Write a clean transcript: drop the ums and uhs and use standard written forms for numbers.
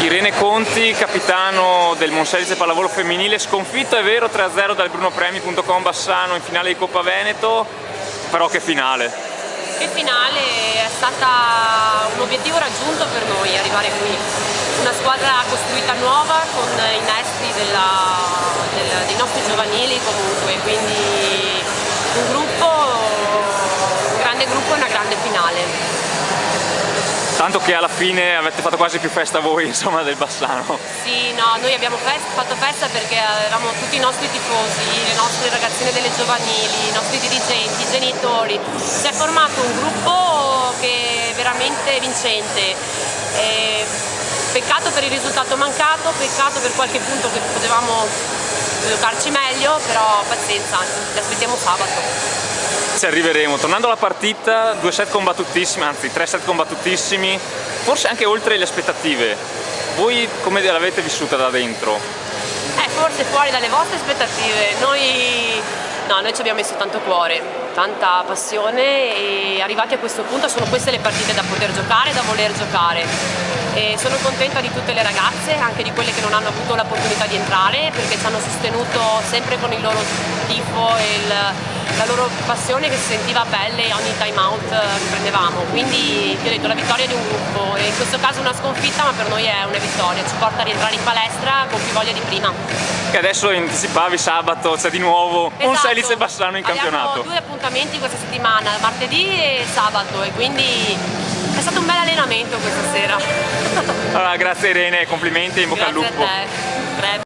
Irene Conti, capitano del Monselice Pallavolo Femminile, sconfitto è vero 3-0 dal brunopremi.com Bassano in finale di Coppa Veneto, però che finale! Che finale, è stata un obiettivo raggiunto per noi arrivare qui. Una squadra costruita nuova con i nastri dei nostri giovanili comunque, quindi un grande gruppo e una grande finale. Tanto che alla fine avete fatto quasi più festa voi, insomma, del Bassano. Sì, no, noi abbiamo fatto festa perché avevamo tutti i nostri tifosi, le nostre ragazzine delle giovanili, i nostri dirigenti, i genitori. Si è formato un gruppo che è veramente vincente. Peccato per il risultato mancato, peccato per qualche punto che potevamo giocarci meglio, però pazienza, ci aspettiamo sabato. Ci arriveremo. Tornando alla partita, 2 set combattutissimi, anzi 3 set combattutissimi, forse anche oltre le aspettative. Voi come l'avete vissuta da dentro? Forse fuori dalle vostre aspettative. Noi ci abbiamo messo tanto cuore, tanta passione e arrivati a questo punto sono queste le partite da poter giocare, da voler giocare. E sono contenta di tutte le ragazze, anche di quelle che non hanno avuto l'opportunità di entrare, perché ci hanno sostenuto sempre con il loro tifo e la loro passione che si sentiva a pelle ogni time out che prendevamo. Quindi ti ho detto, la vittoria di un gruppo, e in questo caso una sconfitta, ma per noi è una vittoria, ci porta a rientrare in palestra con più voglia di prima. Che adesso anticipavi sabato, c'è di nuovo Monselice Bassano in campionato. Abbiamo 2 appuntamenti questa settimana, martedì e sabato, e quindi è stato un bel allenamento questa sera. Allora, grazie Irene, complimenti e in bocca al lupo. Grazie a te.